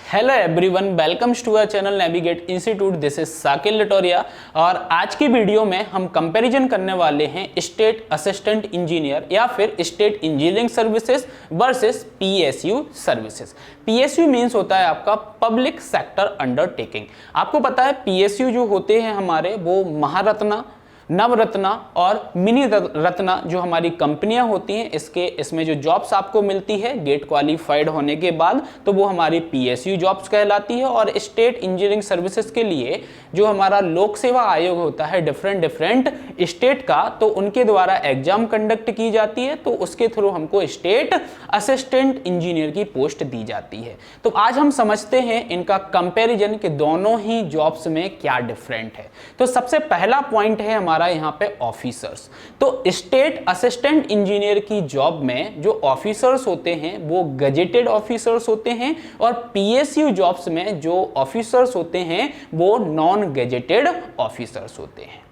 Hello everyone, welcomes to our channel navigate institute. This is Sakil Latoria और आज की video में हम कंपैरिजन करने वाले हैं स्टेट असिस्टेंट इंजीनियर या फिर state engineering services versus PSU services. PSU means होता है आपका पब्लिक सेक्टर अंडरटेकिंग। आपको पता है पीएसयू जो होते हैं हमारे वो महारत्ना, नवरत्ना और मिनी रत्ना जो हमारी कंपनियां होती हैं इसमें जो जॉब्स आपको मिलती है गेट क्वालिफाइड होने के बाद तो वो हमारी पीएसयू जॉब्स कहलाती है। और स्टेट इंजीनियरिंग सर्विसेज के लिए जो हमारा लोक सेवा आयोग होता है डिफरेंट स्टेट का, तो उनके द्वारा एग्जाम कंडक्ट की जाती है, तो उसके थ्रू हमको स्टेट असिस्टेंट इंजीनियर की पोस्ट दी जाती है। तो आज हम समझते हैं इनका कंपैरिजन कि दोनों ही जॉब्स में क्या डिफरेंट है। तो सबसे पहला पॉइंट है हमारा यहाँ पे ऑफिसर्स। तो स्टेट असिस्टेंट इंजीनियर की जॉब में जो ऑफिसर्स होते हैं वो गजेटेड ऑफिसर्स होते हैं और पीएसयू जॉब्स में जो ऑफिसर्स होते हैं वो नॉन गजेटेड ऑफिसर्स होते हैं।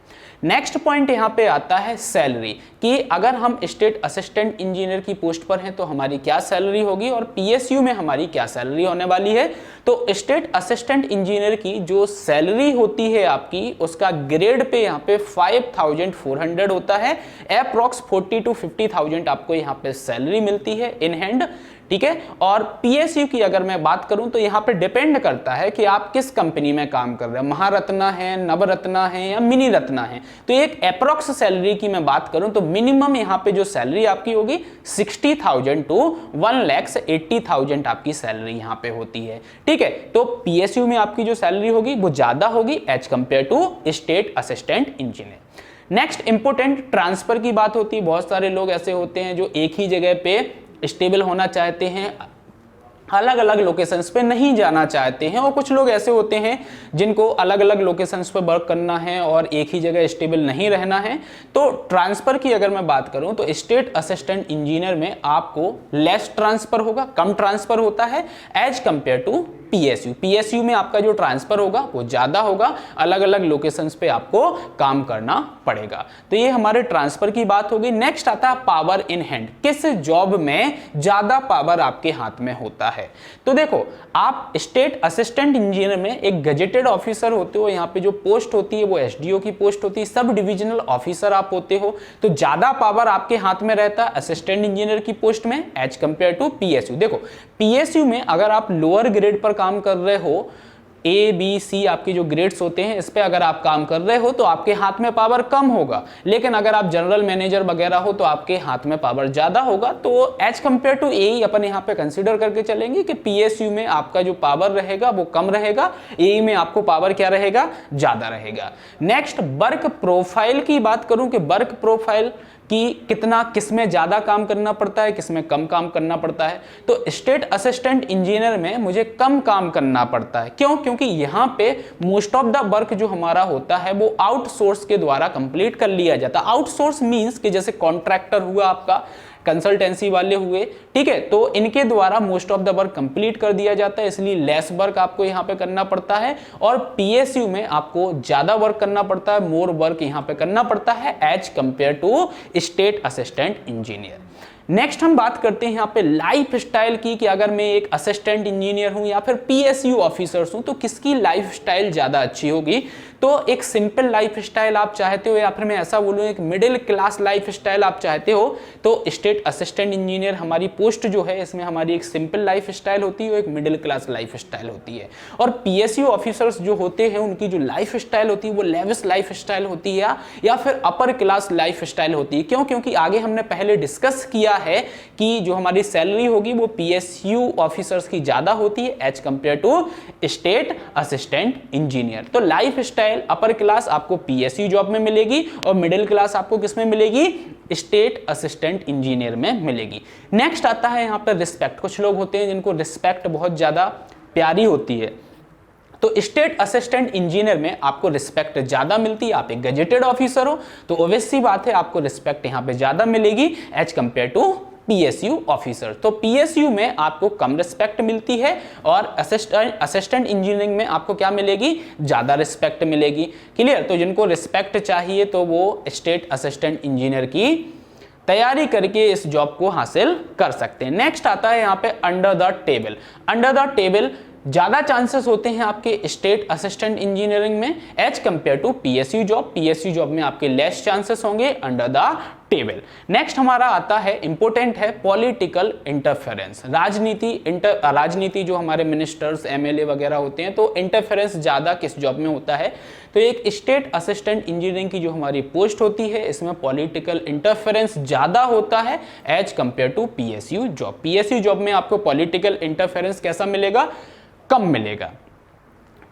नेक्स्ट पॉइंट यहां पे आता है सैलरी, कि अगर हम स्टेट असिस्टेंट इंजीनियर की पोस्ट पर हैं तो हमारी क्या सैलरी होगी और पीएसयू में हमारी क्या सैलरी होने वाली है। तो स्टेट असिस्टेंट इंजीनियर की जो सैलरी होती है आपकी, उसका ग्रेड पे यहां पे 5400 होता है। अप्रॉक्स 40 to 50,000 आपको यहां पे सैलरी मिलती है इन हैंड, ठीक है। और पीएसयू की अगर मैं बात करूं तो यहां पे डिपेंड करता है कि आप किस कंपनी में काम कर रहे हैं, महारत्ना है, नवरत्ना है या मिनी रत्ना है। तो एक अप्रॉक्स सैलरी की मैं बात करूं तो मिनिमम यहां पे जो सैलरी आपकी होगी 60,000 to 1,80,000 आपकी सैलरी यहां पे होती है, ठीक है। तो पीएसयू में आपकी जो सैलरी होगी वो ज्यादा होगी as compare to state assistant engineer. Next important transfer की बात होती है। बहुत सारे लोग ऐसे होते हैं जो एक ही जगह पे स्टेबल होना चाहते हैं, अलग अलग लोकेशंस पे नहीं जाना चाहते हैं, और कुछ लोग ऐसे होते हैं जिनको अलग अलग लोकेशंस पे वर्क करना है और एक ही जगह स्टेबल नहीं रहना है। तो ट्रांसफर की अगर मैं बात करूं तो स्टेट असिस्टेंट इंजीनियर में आपको लेस ट्रांसफर होगा, कम ट्रांसफर होता है as compare to PSU. PSU में आपका जो ट्रांसफर होगा वो ज्यादा होगा, अलग अलग लोकेशंस पे आपको काम करना पड़ेगा। तो ये हमारे ट्रांसफर की बात होगी। नेक्स्ट आता है पावर इन हैंड, किस जॉब में ज्यादा पावर आपके हाथ में होता है। तो देखो, आप स्टेट असिस्टेंट इंजीनियर में एक गजेटेड ऑफिसर होते हो, यहाँ पे जो पोस्ट होती है वो एसडीओ की पोस्ट होती है, सब डिविजनल ऑफिसर आप होते हो, तो ज्यादा पावर आपके हाथ में रहता है असिस्टेंट इंजीनियर की पोस्ट में एज कंपेयर टू पीएसयू। देखो, पीएसयू में अगर आप लोअर ग्रेड पर काम कर रहे हो, ए बी सी आपके जो ग्रेड्स होते हैं इस पे अगर आप काम कर रहे हो तो आपके हाथ में पावर कम होगा, लेकिन अगर आप जनरल मैनेजर वगैरह हो तो आपके हाथ में पावर ज्यादा होगा। तो एज कंपेयर टू ए अपन यहाँ पे कंसीडर करके चलेंगे कि पीएसयू में आपका जो पावर रहेगा वो कम रहेगा, ए में आपको पावर क्या रहेगा, ज्यादा रहेगा। नेक्स्ट वर्क प्रोफाइल की बात करूं कि वर्क प्रोफाइल कि कितना किसमें ज्यादा काम करना पड़ता है, किसमें कम काम करना पड़ता है। तो स्टेट असिस्टेंट इंजीनियर में मुझे कम काम करना पड़ता है। क्यों? क्योंकि यहाँ पे मोस्ट ऑफ द वर्क जो हमारा होता है वो आउटसोर्स के द्वारा कंप्लीट कर लिया जाता है। आउटसोर्स मींस कि जैसे कॉन्ट्रैक्टर हुआ आपका, कंसल्टेंसी वाले हुए, ठीक है, तो इनके द्वारा most of the work complete कर दिया जाता है, इसलिए लेस वर्क आपको यहां पे करना पड़ता है। और पीएसयू में आपको ज्यादा वर्क करना पड़ता है, मोर वर्क यहां पे करना पड़ता है as compare to state assistant engineer. Next हम बात करते हैं यहाँ पे लाइफ स्टाइल की, कि अगर मैं एक असिस्टेंट इंजीनियर हूं या फिर पीएसयू ऑफिसर्स हूं तो किसकी लाइफ स्टाइल ज्यादा अच्छी होगी। तो एक सिंपल लाइफ स्टाइल आप चाहते हो या फिर मैं ऐसा बोलूं एक मिडिल क्लास लाइफ स्टाइल आप चाहते हो तो स्टेट असिस्टेंट इंजीनियर हमारी पोस्ट जो है इसमें हमारी एक सिंपल लाइफ स्टाइल होती है, एक मिडिल क्लास लाइफ स्टाइल होती है। और पीएसयू ऑफिसर्स जो होते हैं उनकी जो लाइफ स्टाइल होती है वो लेविश लाइफ स्टाइल होती है या फिर अपर क्लास लाइफ स्टाइल होती है। क्यों? क्योंकि आगे हमने पहले डिस्कस किया है कि जो हमारी सैलरी होगी वो पीएसयू ऑफिसर्स की ज्यादा होती है as compare to state assistant engineer. तो लाइफ स्टाइल अपर क्लास आपको पीएसयू जॉब में मिलेगी और मिडिल क्लास आपको किसमें मिलेगी, स्टेट असिस्टेंट इंजीनियर में मिलेगी। नेक्स्ट आता है यहाँ पर रिस्पेक्ट। कुछ लोग होते हैं जिनको रिस्पेक्ट बहुत ज्यादा प्यारी होती है, तो स्टेट असिस्टेंट इंजीनियर में आपको रिस्पेक्ट ज्यादा मिलती है। आप एक गजेटेड ऑफिसर हो तो ऑब्वियस सी बात है आपको रिस्पेक्ट यहाँ पे ज्यादा मिलेगी as compare to PSU officer. तो पीएसयू में आपको कम रिस्पेक्ट मिलती है और असिस्टेंट इंजीनियरिंग में आपको क्या मिलेगी, ज्यादा रिस्पेक्ट मिलेगी। क्लियर? तो जिनको रिस्पेक्ट चाहिए तो वो स्टेट असिस्टेंट इंजीनियर की तैयारी करके इस जॉब को हासिल कर सकते हैं। नेक्स्ट आता है यहाँ पे under the table. Under the table ज़्यादा चांसेस होते हैं आपके स्टेट असिस्टेंट इंजीनियरिंग में as compare to PSU job. PSU job में आपके लेस चांसेस होंगे अंडर द टेबल। नेक्स्ट हमारा आता है, इंपॉर्टेंट है, पॉलिटिकल इंटरफेरेंस। राजनीति जो हमारे मिनिस्टर्स एमएलए वगैरह होते हैं, तो इंटरफेरेंस ज़्यादा किस जॉब में होता है? तो एक स्टेट असिस्टेंट इंजीनियरिंग की जो हमारी पोस्ट होती है, इसमें पॉलिटिकल इंटरफेरेंस ज़्यादा होता है as compare to PSU job. PSU job में आपको पॉलिटिकल इंटरफेरेंस कैसा मिलेगा? कम मिलेगा।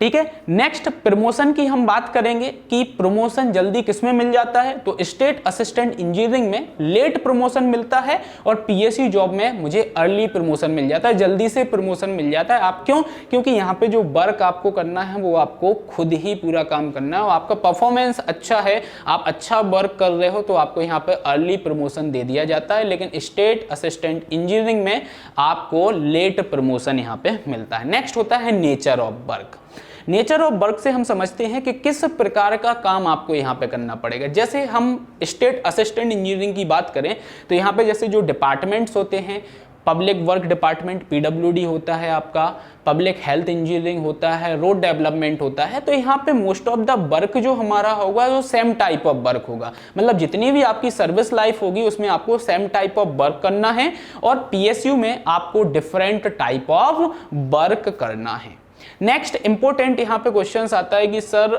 ठीक है। नेक्स्ट प्रमोशन की हम बात करेंगे कि प्रमोशन जल्दी किसमें मिल जाता है, तो स्टेट असिस्टेंट इंजीनियरिंग में लेट प्रमोशन मिलता है और पीएसयू जॉब में मुझे अर्ली प्रमोशन मिल जाता है, जल्दी से प्रमोशन मिल जाता है। आप क्यों? क्योंकि यहाँ पे जो वर्क आपको करना है वो आपको खुद ही पूरा काम करना है और आपका परफॉर्मेंस अच्छा है, आप अच्छा वर्क कर रहे हो, तो आपको यहाँ पे अर्ली प्रमोशन दे दिया जाता है। लेकिन स्टेट असिस्टेंट इंजीनियरिंग में आपको लेट प्रमोशन यहाँ पे मिलता है। नेक्स्ट होता है nature of work. Nature of work से हम समझते हैं कि किस प्रकार का काम आपको यहाँ पे करना पड़ेगा। जैसे हम स्टेट असिस्टेंट इंजीनियरिंग की बात करें तो यहाँ पे जैसे जो डिपार्टमेंट्स होते हैं, पब्लिक वर्क डिपार्टमेंट पीडब्ल्यूडी होता है आपका, पब्लिक हेल्थ इंजीनियरिंग होता है, रोड डेवलपमेंट होता है, तो यहाँ पे मोस्ट ऑफ द वर्क जो हमारा होगा वो सेम टाइप ऑफ वर्क होगा। मतलब जितनी भी आपकी सर्विस लाइफ होगी उसमें आपको सेम टाइप ऑफ वर्क करना है और पीएसयू में आपको डिफरेंट टाइप ऑफ वर्क करना है। नेक्स्ट इंपॉर्टेंट यहाँ पे क्वेश्चंस आता है कि सर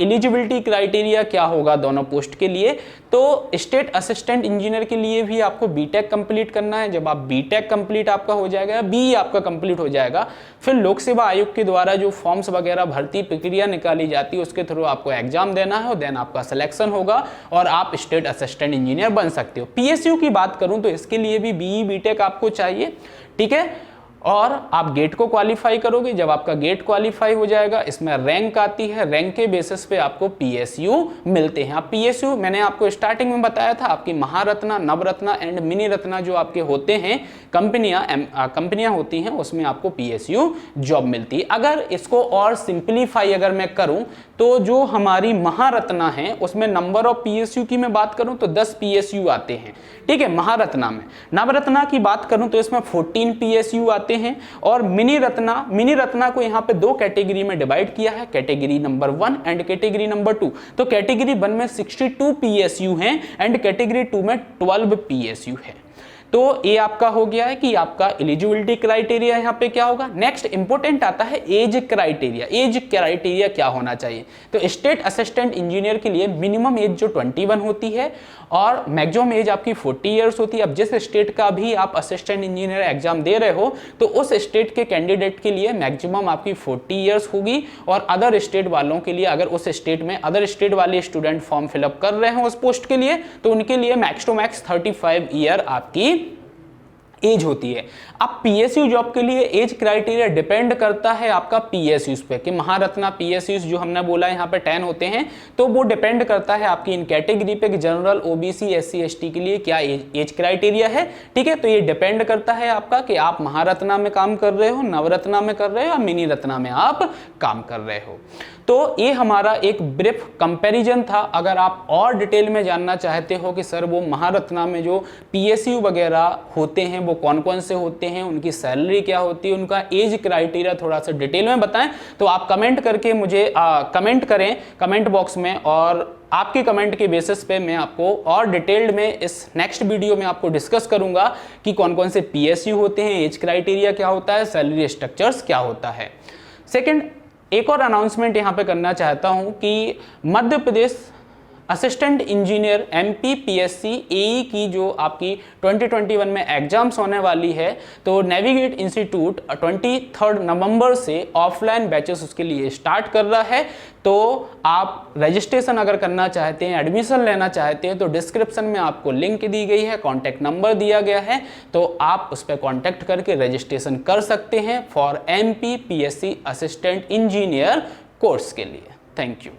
एलिजिबिलिटी क्राइटेरिया क्या होगा दोनों पोस्ट के लिए। तो स्टेट असिस्टेंट इंजीनियर के लिए भी आपको बीटेक कंप्लीट करना है। जब आप बीटेक कंप्लीट आपका हो जाएगा, बी आपका कंप्लीट हो जाएगा, फिर लोक सेवा आयोग के द्वारा जो फॉर्म्स वगैरह भर्ती प्रक्रिया निकाली जाती है उसके थ्रू आपको एग्जाम देना है और देन आपका सिलेक्शन होगा और आप स्टेट असिस्टेंट इंजीनियर बन सकते हो। पीएसयू की बात करूं तो इसके लिए भी बीई बीटेक आपको चाहिए। ठीक है। और आप गेट को क्वालिफाई करोगे। जब आपका गेट क्वालिफाई हो जाएगा, इसमें रैंक आती है, रैंक के बेसिस पे आपको पीएसयू मिलते हैं। आप पीएसयू, मैंने आपको स्टार्टिंग में बताया था, आपकी महारत्ना, नवरत्ना एंड मिनी रत्ना जो आपके होते हैं कंपनियां होती हैं, उसमें आपको पीएसयू जॉब मिलती है। अगर इसको और सिंप्लीफाई अगर मैं करूं तो जो हमारी महारत्ना है उसमें नंबर ऑफ पीएसयू की मैं बात करूं तो 10 पीएसयू आते हैं। ठीक है, महारत्ना में। नवरत्ना की बात करूं तो इसमें 14 पीएसयू आते हैं और मिनी रत्ना को यहाँ पे दो कैटेगरी में डिवाइड किया है, category number 1 and category number 2। तो कैटेगरी 1 में 62 पीएसयू हैं एंड कैटेगरी 2 में 12 पीएसयू है। तो ये आपका हो गया है कि आपका एलिजिबिलिटी क्राइटेरिया यहाँ पे क्या होगा। नेक्स्ट इंपॉर्टेंट आता है एज क्राइटेरिया। एज क्राइटेरिया क्या होना चाहिए, तो स्टेट असिस्टेंट इंजीनियर के लिए मिनिमम एज जो 21 होती है और मैक्सिमम एज आपकी 40 इयर्स होती है। अब जिस स्टेट का भी आप असिस्टेंट इंजीनियर एग्जाम दे रहे हो तो उस स्टेट के कैंडिडेट के लिए मैक्सिमम आपकी 40 इयर्स होगी और अदर स्टेट वालों के लिए, अगर उस स्टेट में अदर स्टेट वाले स्टूडेंट फॉर्म फिलअप कर रहे हैं उस पोस्ट के लिए, तो उनके लिए मैक्स टू मैक्स 35 ईयर आपकी एज होती है। अब पीएसयू जॉब के लिए एज क्राइटेरिया डिपेंड करता है आपका पीएसयूज पे, कि महारत्ना पीएसयूज जो हमने बोला यहाँ पे 10 होते हैं, तो वो डिपेंड करता है आपकी इन कैटेगरी पे कि जनरल, ओबीसी, एससी, एसटी के लिए क्या एज क्राइटेरिया है। ठीक है, तो ये डिपेंड करता है आपका कि आप महारत्ना में काम कर रहे हो, नवरत्ना में कर रहे हो या मिनी रत्ना में आप काम कर रहे हो। तो ये हमारा एक ब्रीफ कंपैरिजन था। अगर आप और डिटेल में जानना चाहते हो कि सर वो महारत्ना में जो पीएसयू वगैरह होते हैं वो कौन कौन से होते हैं, उनकी सैलरी क्या होती है, उनका एज क्राइटेरिया थोड़ा सा डिटेल में बताएं, तो आप कमेंट करके मुझे कमेंट करें कमेंट बॉक्स में, और आपके कमेंट के बेसिस पे मैं आपको और डिटेल्ड में इस नेक्स्ट वीडियो में आपको डिस्कस करूंगा कि कौन कौन से पीएसयू होते हैं, एज क्राइटेरिया क्या होता है, सैलरी स्ट्रक्चर्स क्या होता है। सेकंड, एक और अनाउंसमेंट यहाँ पे करना चाहता हूँ कि Madhya Pradesh assistant engineer MPPSC एई की जो आपकी 2021 में एग्जाम्स होने वाली है, तो नेविगेट इंस्टीट्यूट 23 नवंबर से ऑफलाइन बैचेस उसके लिए स्टार्ट कर रहा है। तो आप रजिस्ट्रेशन अगर करना चाहते हैं, एडमिशन लेना चाहते हैं, तो डिस्क्रिप्शन में आपको लिंक दी गई है, कॉन्टैक्ट नंबर दिया गया है, तो आप उस पर कॉन्टैक्ट करके रजिस्ट्रेशन कर सकते हैं for MPPSC assistant engineer course के लिए। Thank you.